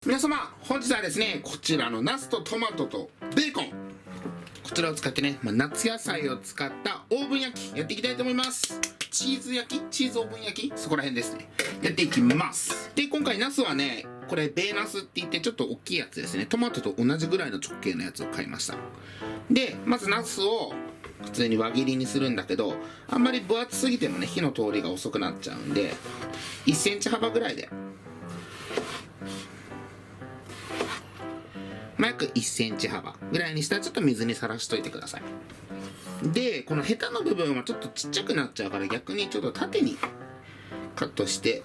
皆様、本日はですね、こちらのナスとトマトとベーコン、こちらを使ってね、夏野菜を使ったオーブン焼きやっていきたいと思います。チーズオーブン焼き、そこら辺ですね、やっていきます。で、今回ナスはね、これベーナスって言ってちょっと大きいやつですね。トマトと同じぐらいの直径のやつを買いました。で、まずナスを普通に輪切りにするんだけど、あんまり分厚すぎてもね、火の通りが遅くなっちゃうんで、1センチ幅ぐらいで、約1センチ幅ぐらいにしたらちょっと水にさらしといてください。で、このヘタの部分はちょっとちっちゃくなっちゃうから、逆にちょっと縦にカットして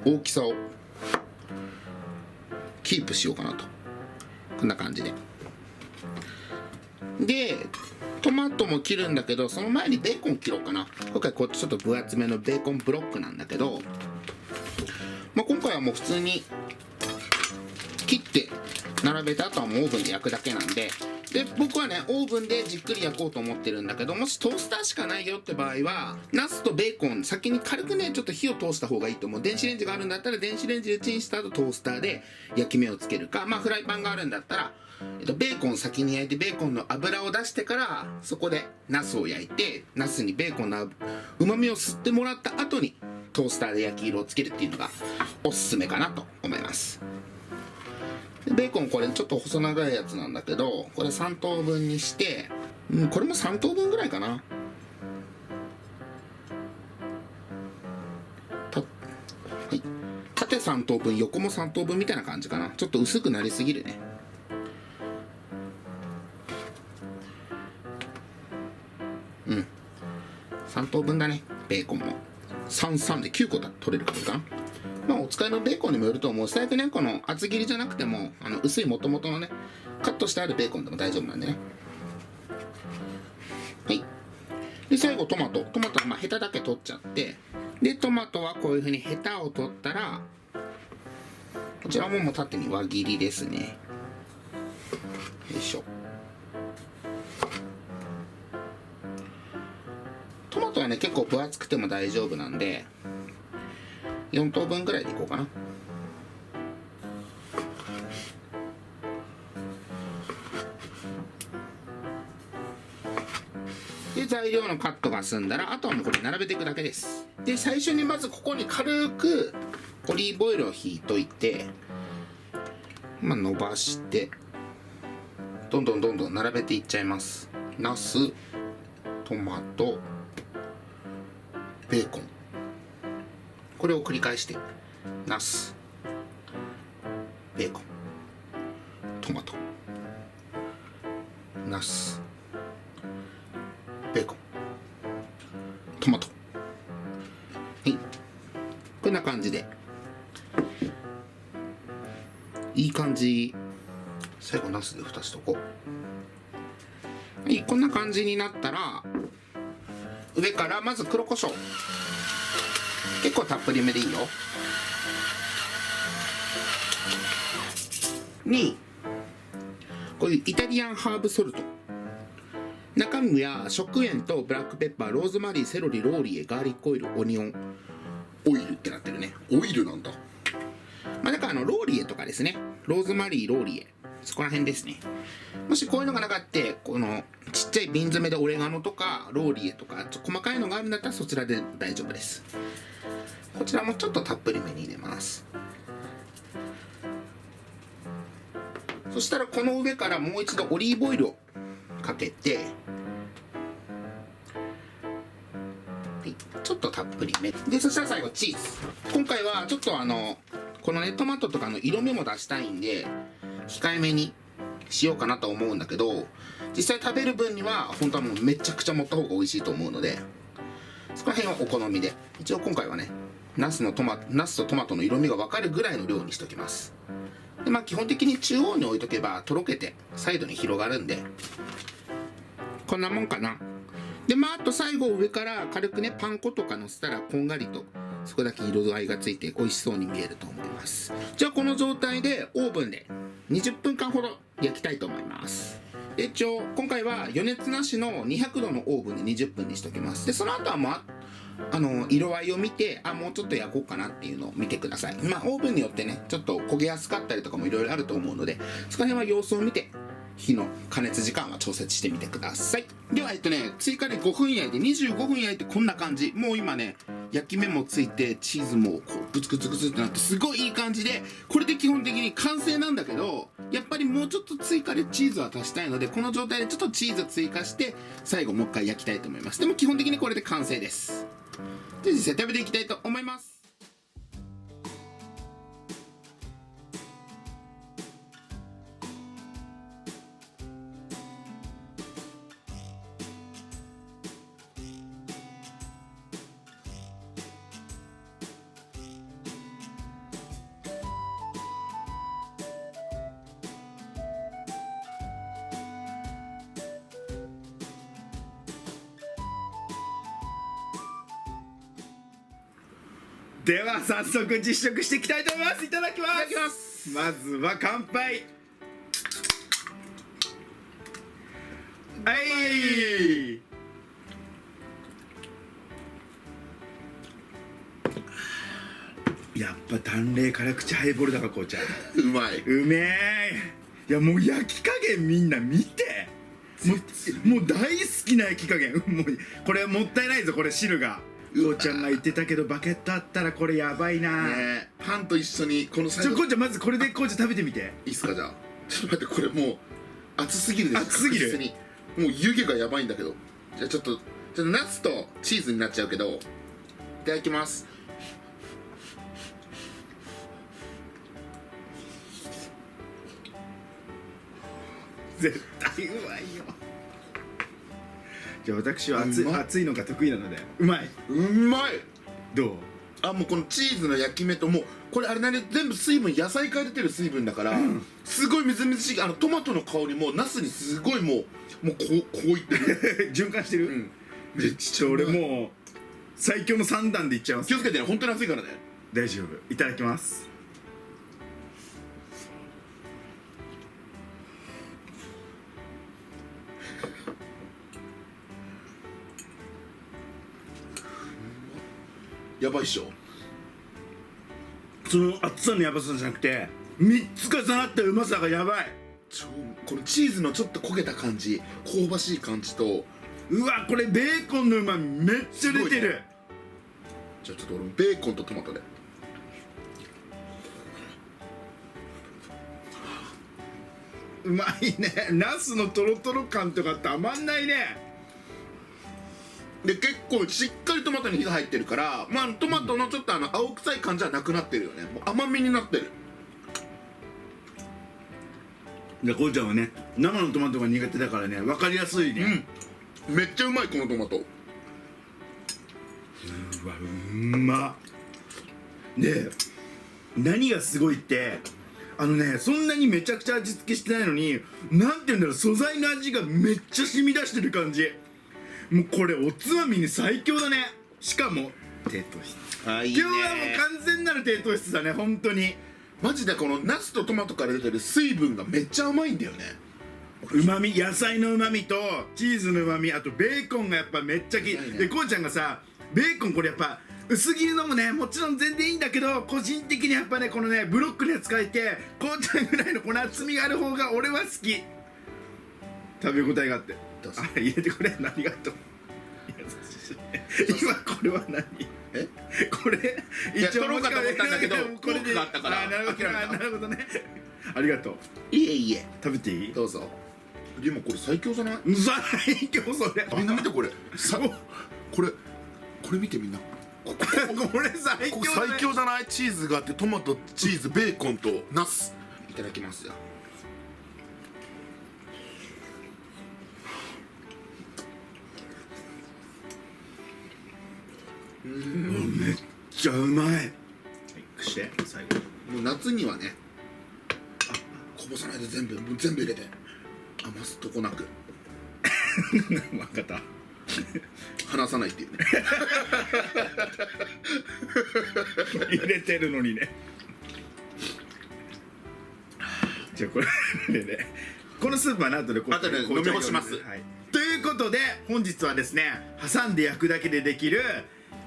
大きさをキープしようかなと。こんな感じで。で、トマトも切るんだけど、その前にベーコン切ろうかな。今回こうちょっと分厚めのベーコンブロックなんだけど、今回はもう普通に切って並べて、あとはもうオーブンで焼くだけなんで、僕はね、オーブンでじっくり焼こうと思ってるんだけど、もしトースターしかないよって場合は、ナスとベーコン先に軽くね、ちょっと火を通した方がいいと思う。電子レンジがあるんだったら電子レンジでチンした後トースターで焼き目をつけるか、フライパンがあるんだったら、ベーコン先に焼いてベーコンの油を出してからそこでナスを焼いて、ナスにベーコンのうまみを吸ってもらった後にトースターで焼き色をつけるっていうのがおすすめかなと思います。ベーコンこれちょっと細長いやつなんだけど、これ3等分にして、これも3等分ぐらいかな。はい、縦3等分、横も3等分みたいな感じかな。ちょっと薄くなりすぎるね。3等分だね。ベーコンも3で9個だ取れるかどうかな。お使いのベーコンにもよると思う。最悪ね、この厚切りじゃなくても薄い元々のね、カットしてあるベーコンでも大丈夫なんでね。はい。で、最後トマトはヘタだけ取っちゃって、でトマトはこういう風にヘタを取ったら、こちらももう縦に輪切りですね。よいしょ。トマトはね、結構分厚くても大丈夫なんで、4等分ぐらいでいこうかな。で、材料のカットが済んだら、あとはもうこれ並べていくだけです。で、最初にまずここに軽くオリーブオイルをひいといて、伸ばしてどんどん並べていっちゃいます。ナス、トマト、ベーコン、これを繰り返して、ナス、ベーコン、トマト、ナス、ベーコン、トマト。はい。こんな感じで。いい感じ。最後ナスで蓋しとこう。はい、こんな感じになったら、上からまず黒胡椒。結構たっぷりめでいいよ。にこういうイタリアンハーブソルト、中身は食塩とブラックペッパー、ローズマリー、セロリ、ローリエ、ガーリックオイル、オニオンオイルってなってるね。オイルなんだ。だからローリエとかですね、ローズマリー、ローリエ、そこら辺ですね。もしこういうのがなかった、このちっちゃい瓶詰めでオレガノとかローリエとか細かいのがあるんだったらそちらで大丈夫です。こちらもちょっとたっぷりめに入れます。そしたらこの上からもう一度オリーブオイルをかけて、はい、ちょっとたっぷりめで、そしたら最後チーズ。今回はちょっとこのね、トマトとかの色味も出したいんで控えめにしようかなと思うんだけど、実際食べる分には本当はもうめちゃくちゃ盛った方が美味しいと思うので、そこら辺はお好みで。一応今回はね、ナスとトマトの色味が分かるぐらいの量にしておきます。で、基本的に中央に置いとけばとろけてサイドに広がるんで、こんなもんかな。で、あと最後上から軽くね、パン粉とかのせたらこんがりとそこだけ色合いがついて美味しそうに見えると思います。じゃあこの状態でオーブンで20分間ほど焼きたいと思います。で、今回はは余熱なしの200度のオーブンで20分にしておきます。でその後は色合いを見て、もうちょっと焼こうかなっていうのを見てください。オーブンによってねちょっと焦げやすかったりとかもいろいろあると思うので、そこら辺は様子を見て火の加熱時間は調節してみてください。では追加で5分焼いて25分焼いてこんな感じ。もう今ね焼き目もついてチーズもこうグツグツグツってなってすごいいい感じで、これで基本的に完成なんだけど、やっぱりもうちょっと追加でチーズは足したいので、この状態でちょっとチーズ追加して最後もう一回焼きたいと思います。でも基本的にこれで完成です。で実際食べていきたいと思います。では早速実食していきたいと思います。いただきます。いただきます。まずは乾杯。はい。やっぱ淡麗辛口ハイボールだから紅茶うまい。うめえ。いやもう焼き加減みんな見て、もう大好きな焼き加減。もうこれもったいないぞ、これ汁が。こうちゃんが言ってたけどバケットあったらこれやばいな。ね、パンと一緒にこの最後。こうちゃんまずこれでこうちゃん食べてみていいっすか。じゃあちょっと待って、これもう熱すぎるです。熱すぎる。確実にもう湯気がやばいんだけど。じゃあちょっとナスとチーズになっちゃうけど、いただきます。絶対うまいよ。じゃあ私は熱いのが得意なのでうまい。うまい。どう？もうこのチーズの焼き目と、もうこれあれだね、全部水分、野菜から出てる水分だから、すごいみずみずしい。トマトの香りもナスにすごいもうこういってる循環してる。めっちゃ俺もう最強の3段でいっちゃいます。気をつけてね、本当に熱いからね。大丈夫。いただきます。やばいっしょ。その熱さのやばさじゃなくて3つ重なったうまさがやばい。このチーズのちょっと焦げた感じ、香ばしい感じと、うわこれベーコンのうまみめっちゃ出てる、ね。じゃあちょっと俺もベーコンとトマトで。うまいね。ナスのトロトロ感とかたまんないね。で結構しっかりトマトに火が入ってるから、トマトのちょっと青臭い感じはなくなってるよね。もう甘みになってる。でこうちゃんはね生のトマトが苦手だからね分かりやすいね。めっちゃうまいこのトマト。うわうまっ。で何がすごいってそんなにめちゃくちゃ味付けしてないのに、なんて言うんだろう、素材の味がめっちゃ染み出してる感じ。もうこれおつまみに最強だね。しかも低糖質。いいね。今日はもう完全なる低糖質だね本当に。マジでこのナスとトマトから出てる水分がめっちゃ甘いんだよね。うまみ、野菜のうまみとチーズのうまみ、あとベーコンがやっぱめっちゃきいい、ね。でこうちゃんがさベーコンこれやっぱ薄切りのもねもちろん全然いいんだけど、個人的にやっぱねこのねブロックのやつ書いてこうちゃんぐらいのこの厚みがある方が俺は好き。食べ応えがあって。入れてくれありがとう。今これは何？これ一応取ろうかと思ったんだけどこれがあったからなるほどね。ありがとう。いえいえ。食べていい？どうぞ。でもこれ最強じゃない？最強それ。みんな見てこれ。これ見てみんな。これ最強。最強じゃない？チーズがあってトマト、チーズ、ベーコンとナス。いただきますよ。めっちゃうまい。して最後もう夏にはね、こぼさないで全部入れて余すとこなく分かった。離さないっていうね入れてるのにね。じゃあこれでねこのスープは後で後で飲み干しますはい、ということで本日はですね、挟んで焼くだけでできる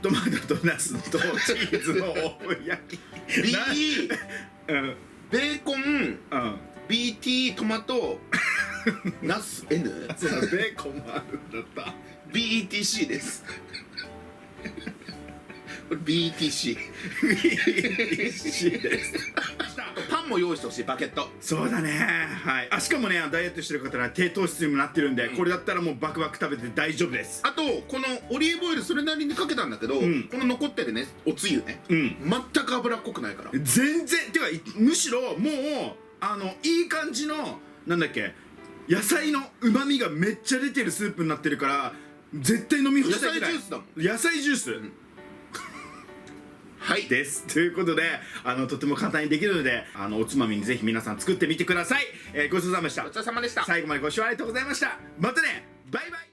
トマトとナスとチーズのオーブン焼き B うんベーコンうん、 BT トマトナス N そうだベーコンもあるんだった BETC ですこれ BETC ですパンも用意してほしい、バケット。そうだね、はい、あしかもねダイエットしてる方は低糖質にもなってるんで、これだったらもうバクバク食べて大丈夫です。あとこのオリーブオイルそれなりにかけたんだけど、んこの残ってるねおつゆね、うん全く脂っこくないから。全然てかむしろもういい感じのなんだっけ野菜の旨味がめっちゃ出てるスープになってるから絶対飲み干したいぐらい。野菜ジュースだもん。野菜ジュース、はいですということでとても簡単にできるのでおつまみにぜひ皆さん作ってみてください。ごちそうさまでした。ごちそうさまでした。最後までご視聴ありがとうございました。またね、バイバイ。